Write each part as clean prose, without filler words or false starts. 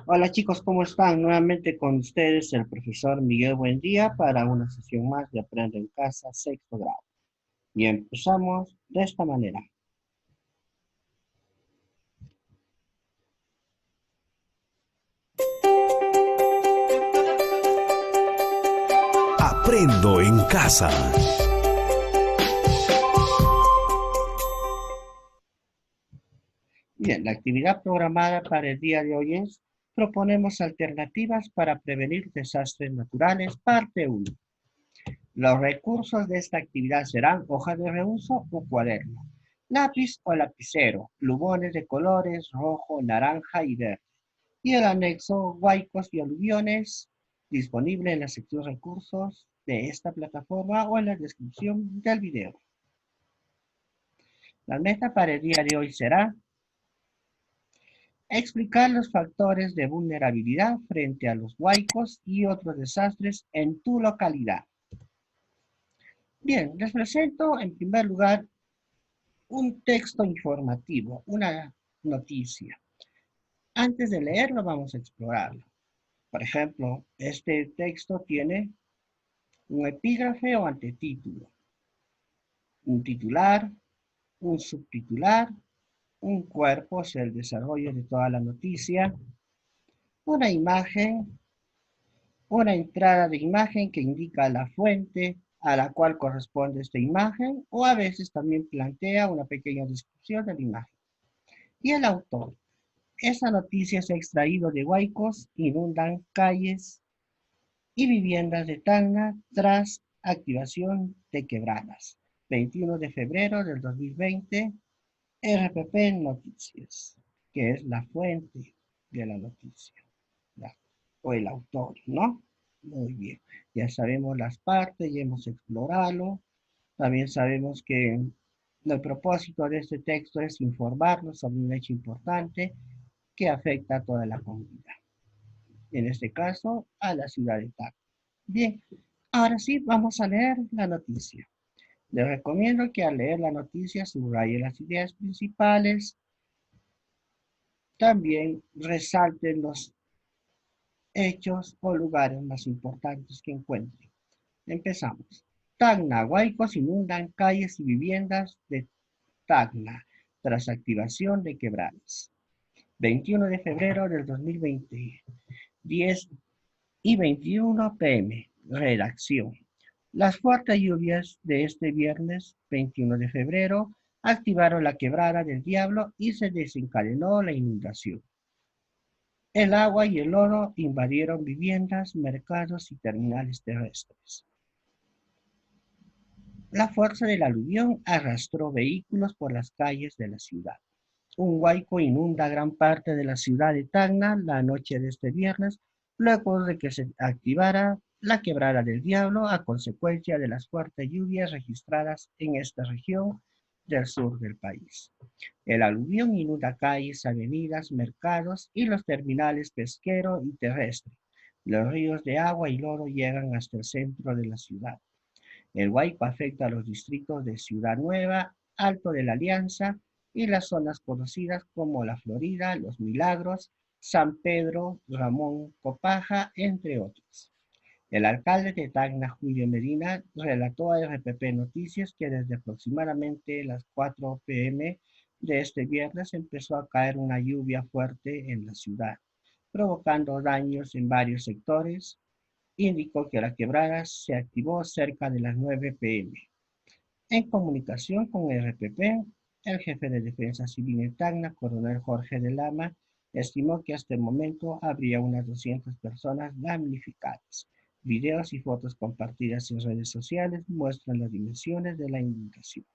Hola chicos, ¿cómo están? Nuevamente con ustedes el profesor Miguel Buendía para una sesión más de Aprendo en Casa, sexto grado. Y empezamos de esta manera. Aprendo en casa. Bien, la actividad programada para el día de hoy es proponemos alternativas para prevenir desastres naturales, parte 1. Los recursos de esta actividad serán hoja de reuso o cuaderno, lápiz o lapicero, plumones de colores rojo, naranja y verde. Y el anexo Huaicos y aluviones disponible en la sección recursos de esta plataforma o en la descripción del video. La meta para el día de hoy será explicar los factores de vulnerabilidad frente a los huaicos y otros desastres en tu localidad. Bien, les presento en primer lugar un texto informativo, una noticia. Antes de leerlo vamos a explorarlo. Por ejemplo, este texto tiene un epígrafe o antetítulo, un titular, un subtitular, un cuerpo, o sea, el desarrollo de toda la noticia, una imagen, una entrada de imagen que indica la fuente a la cual corresponde esta imagen, o a veces también plantea una pequeña descripción de la imagen. Y el autor. Esa noticia se ha extraído de Huaicos, inundan calles y viviendas de Tacna tras activación de quebradas. 21 de febrero del 2020, RPP Noticias, que es la fuente de la noticia, la- o el autor, ¿no? Muy bien, ya sabemos las partes, ya hemos explorado, también sabemos que el propósito de este texto es informarnos sobre un hecho importante que afecta a toda la comunidad, en este caso a la ciudad de Tacna. Bien, ahora sí vamos a leer la noticia. Les recomiendo que al leer la noticia subraye las ideas principales, también resalten los hechos o lugares más importantes que encuentren. Empezamos. Tacna, huaicos inundan calles y viviendas de Tacna tras activación de quebradas. 21 de febrero del 2020, 10:21 p.m. Redacción. Las fuertes lluvias de este viernes 21 de febrero activaron la quebrada del Diablo y se desencadenó la inundación. El agua y el lodo invadieron viviendas, mercados y terminales terrestres. La fuerza del aluvión arrastró vehículos por las calles de la ciudad. Un huaico inunda gran parte de la ciudad de Tacna la noche de este viernes, luego de que se activara la quebrada del Diablo a consecuencia de las fuertes lluvias registradas en esta región del sur del país. El aluvión inunda calles, avenidas, mercados y los terminales pesquero y terrestre. Los ríos de agua y lodo llegan hasta el centro de la ciudad. El huaico afecta a los distritos de Ciudad Nueva, Alto de la Alianza y las zonas conocidas como La Florida, Los Milagros, San Pedro, Ramón Copaja, entre otros. El alcalde de Tacna, Julio Medina, relató a RPP Noticias que desde aproximadamente las 4 p.m. de este viernes empezó a caer una lluvia fuerte en la ciudad, provocando daños en varios sectores. Indicó que la quebrada se activó cerca de las 9 p.m. En comunicación con RPP, el jefe de Defensa Civil en Tacna, coronel Jorge de Lama, estimó que hasta el momento habría unas 200 personas damnificadas. Videos y fotos compartidas en redes sociales muestran las dimensiones de la inundación.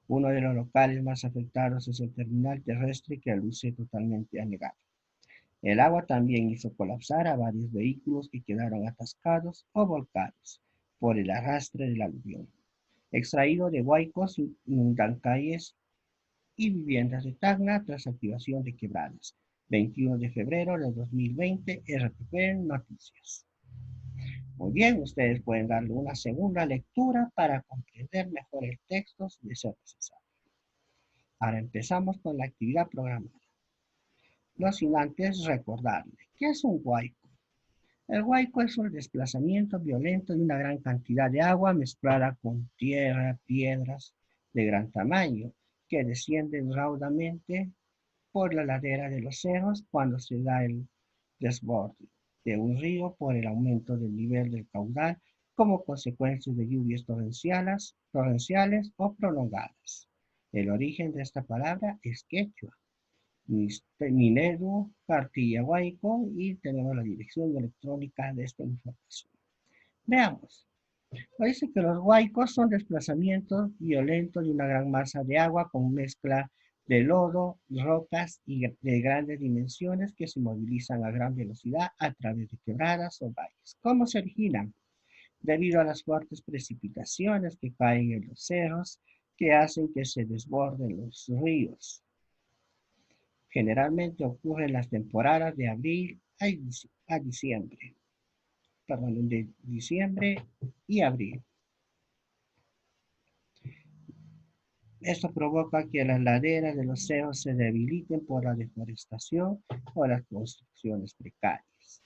Uno de los locales más afectados es el terminal terrestre que luce totalmente anegado. El agua también hizo colapsar a varios vehículos que quedaron atascados o volcados por el arrastre del aluvión. Extraído de huaicos, inundan calles y viviendas de Tacna tras activación de quebradas. 21 de febrero de 2020, RPP Noticias. Muy bien, ustedes pueden darle una segunda lectura para comprender mejor el texto si es necesario. Ahora empezamos con la actividad programada. No sin antes recordarle ¿Qué es un huaico? El huaico es un desplazamiento violento de una gran cantidad de agua mezclada con tierra, piedras de gran tamaño, que descienden raudamente por la ladera de los cerros cuando se da el desborde de un río por el aumento del nivel del caudal como consecuencia de lluvias torrenciales o prolongadas. El origen de esta palabra es quechua, Minedu, Cartilla Huayco, y tenemos la dirección electrónica de esta información. Veamos. Dice que los huaicos son desplazamientos violentos de una gran masa de agua con mezcla de lodo, rocas y de grandes dimensiones que se movilizan a gran velocidad a través de quebradas o valles. ¿Cómo se originan? Debido a las fuertes precipitaciones que caen en los cerros que hacen que se desborden los ríos. Generalmente ocurre en las temporadas de abril a diciembre, perdón, de diciembre y abril. Esto provoca que las laderas de los cerros se debiliten por la deforestación o las construcciones precarias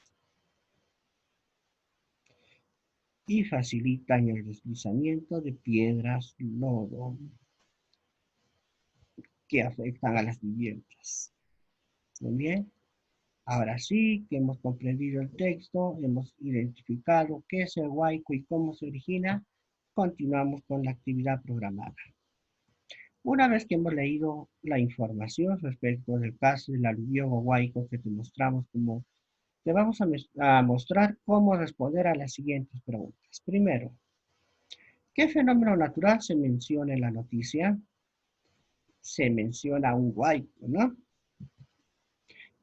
y facilitan el deslizamiento de piedras, lodo, que afectan a las viviendas. Muy bien, ahora sí que hemos comprendido el texto, hemos identificado qué es el huaico y cómo se origina, continuamos con la actividad programada. Una vez que hemos leído la información respecto del caso del aluvión o huaico que te mostramos como, te vamos a mostrar cómo responder a las siguientes preguntas. Primero, ¿qué fenómeno natural se menciona en la noticia? Se menciona un huaico, ¿no?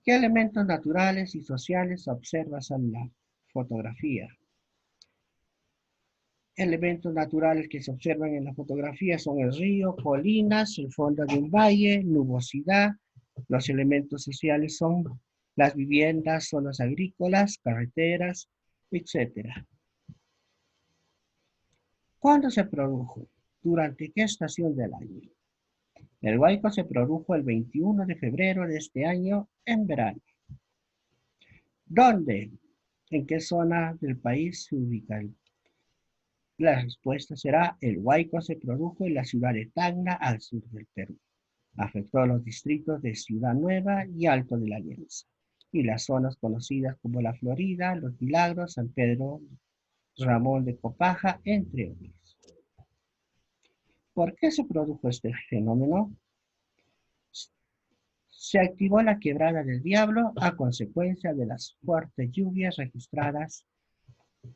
¿Qué elementos naturales y sociales observas en la fotografía? Elementos naturales que se observan en la fotografía son el río, colinas, el fondo de un valle, nubosidad. Los elementos sociales son las viviendas, zonas agrícolas, carreteras, etc. ¿Cuándo se produjo? ¿Durante qué estación del año? El huaico se produjo el 21 de febrero de este año en verano. ¿Dónde? ¿En qué zona del país se ubica? La respuesta será: el huaico se produjo en la ciudad de Tacna, al sur del Perú. Afectó a los distritos de Ciudad Nueva y Alto de la Alianza, y las zonas conocidas como La Florida, Los Milagros, San Pedro, Ramón de Copaja, entre otros. ¿Por qué se produjo este fenómeno? Se activó la Quebrada del Diablo a consecuencia de las fuertes lluvias registradas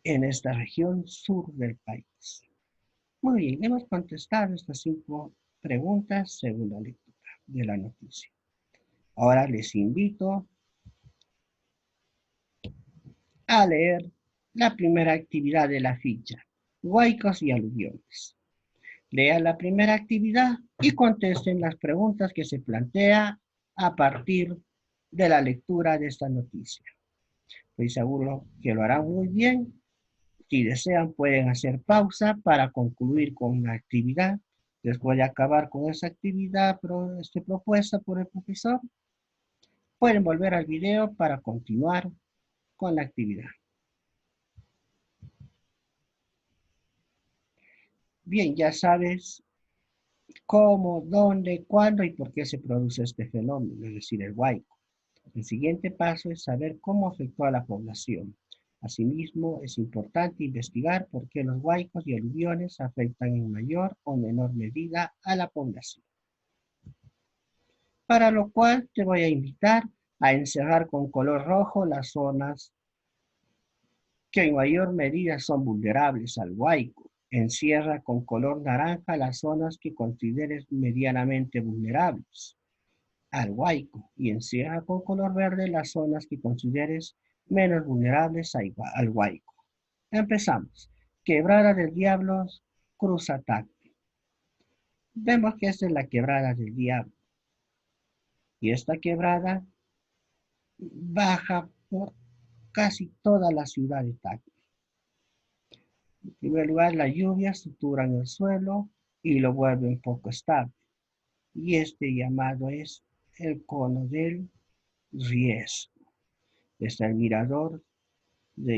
en esta región sur del país. Muy bien, hemos contestado estas 5 preguntas según la lectura de la noticia. Ahora les invito a leer la primera actividad de la ficha, huaicos y aluviones. Lean la primera actividad y contesten las preguntas que se plantea a partir de la lectura de esta noticia. Estoy seguro que lo harán muy bien. Si desean, pueden hacer pausa para concluir con la actividad. Después de acabar con esa actividad propuesta por el profesor, pueden volver al video para continuar con la actividad. Bien, ya sabes cómo, dónde, cuándo y por qué se produce este fenómeno, es decir, el huaico. El siguiente paso es saber cómo afectó a la población. Asimismo, es importante investigar por qué los huaicos y aluviones afectan en mayor o menor medida a la población. Para lo cual te voy a invitar a encerrar con color rojo las zonas que en mayor medida son vulnerables al huaico. Encierra con color naranja las zonas que consideres medianamente vulnerables al huaico y encierra con color verde las zonas que consideres menos vulnerables al huaico. Empezamos. Quebrada del Diablo, Cruz Ataque. Vemos que esta es la Quebrada del Diablo. Y esta quebrada baja por casi toda la ciudad de Tacna. En primer lugar, las lluvias suturan el suelo y lo vuelven poco estable. Y este llamado es el cono del riesgo. Está el mirador de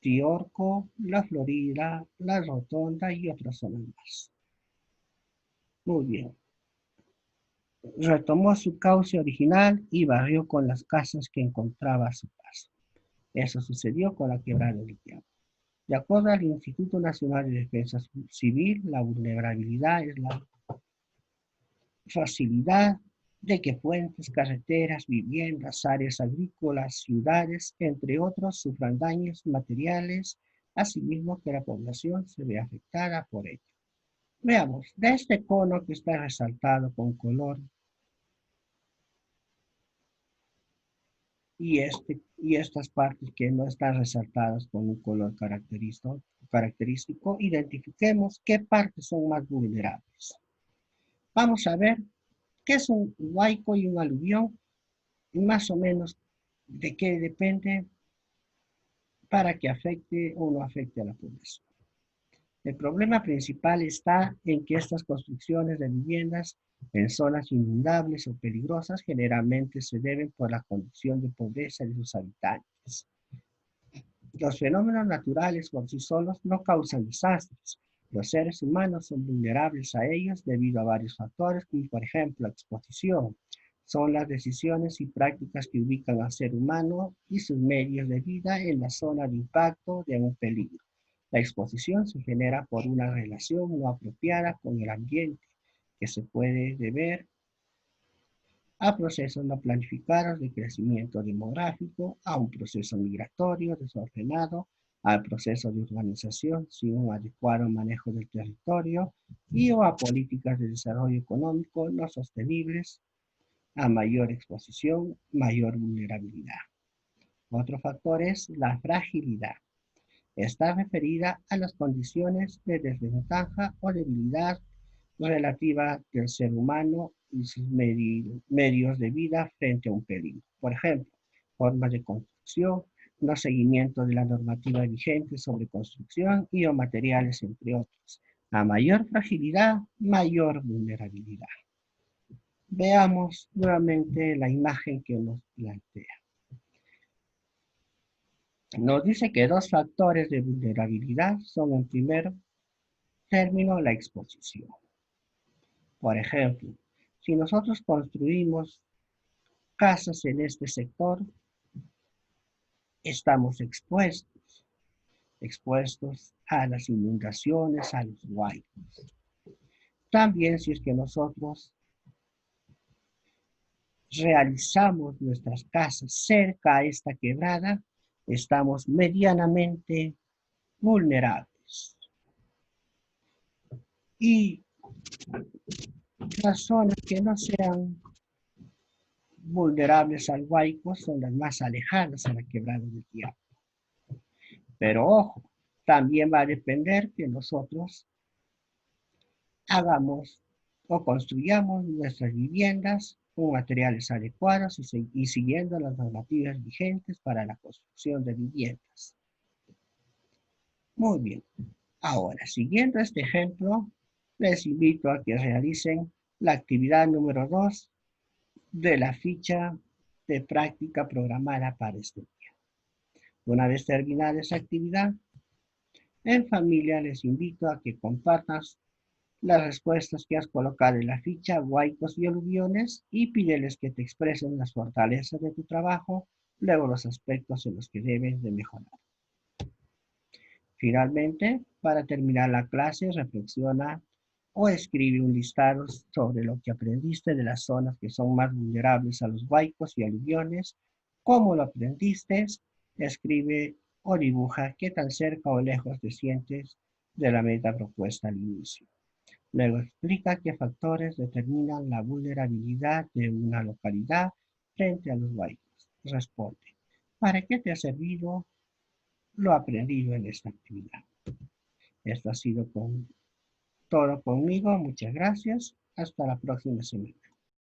Intiorco, la Florida, la Rotonda y otras zonas más. Muy bien. Retomó su cauce original y barrió con las casas que encontraba a su paso. Eso sucedió con la quebrada del Diablo. De acuerdo al Instituto Nacional de Defensa Civil, la vulnerabilidad es la facilidad de que puentes, carreteras, viviendas, áreas agrícolas, ciudades, entre otros, sufran daños materiales, asimismo que la población se ve afectada por ello. Veamos, de este cono que está resaltado con color y estas partes que no están resaltadas con un color característico, identifiquemos qué partes son más vulnerables. Vamos a ver qué es un huaico y un aluvión y más o menos de qué depende para que afecte o no afecte a la población. El problema principal está en que estas construcciones de viviendas en zonas inundables o peligrosas generalmente se deben por la condición de pobreza de sus habitantes. Los fenómenos naturales por sí solos no causan desastres. Los seres humanos son vulnerables a ellos debido a varios factores, como por ejemplo la exposición. Son las decisiones y prácticas que ubican al ser humano y sus medios de vida en la zona de impacto de un peligro. La exposición se genera por una relación no apropiada con el ambiente, que se puede deber a procesos no planificados de crecimiento demográfico, a un proceso migratorio desordenado, al proceso de urbanización sin un adecuado manejo del territorio y o a políticas de desarrollo económico no sostenibles, a mayor exposición, mayor vulnerabilidad. Otro factor es la fragilidad. Está referida a las condiciones de desventaja o debilidad relativa del ser humano y sus medios de vida frente a un peligro. Por ejemplo, formas de construcción, no seguimiento de la normativa vigente sobre construcción y o materiales, entre otros. A mayor fragilidad, mayor vulnerabilidad. Veamos nuevamente la imagen que nos plantea. Nos dice que dos factores de vulnerabilidad son, en primer término, la exposición. Por ejemplo, si nosotros construimos casas en este sector, estamos expuestos a las inundaciones, a los huaicos. También si es que nosotros realizamos nuestras casas cerca a esta quebrada, estamos medianamente vulnerables. Y las zonas que no sean vulnerables al huaico son las más alejadas a la quebrada del Diablo. Pero ojo, también va a depender que nosotros hagamos o construyamos nuestras viviendas con materiales adecuados y siguiendo las normativas vigentes para la construcción de viviendas. Muy bien. Ahora, siguiendo este ejemplo, les invito a que realicen la actividad número 2 de la ficha de práctica programada para este día. Una vez terminada esa actividad, en familia les invito a que compartas las respuestas que has colocado en la ficha, huaicos y aluviones, y pídeles que te expresen las fortalezas de tu trabajo, luego los aspectos en los que debes de mejorar. Finalmente, para terminar la clase, reflexiona o escribe un listado sobre lo que aprendiste de las zonas que son más vulnerables a los huaicos y aluviones, cómo lo aprendiste, escribe o dibuja qué tan cerca o lejos te sientes de la meta propuesta al inicio. Luego explica qué factores determinan la vulnerabilidad de una localidad frente a los huaicos. Responde, ¿para qué te ha servido lo aprendido en esta actividad? Esto ha sido todo conmigo. Muchas gracias. Hasta la próxima semana.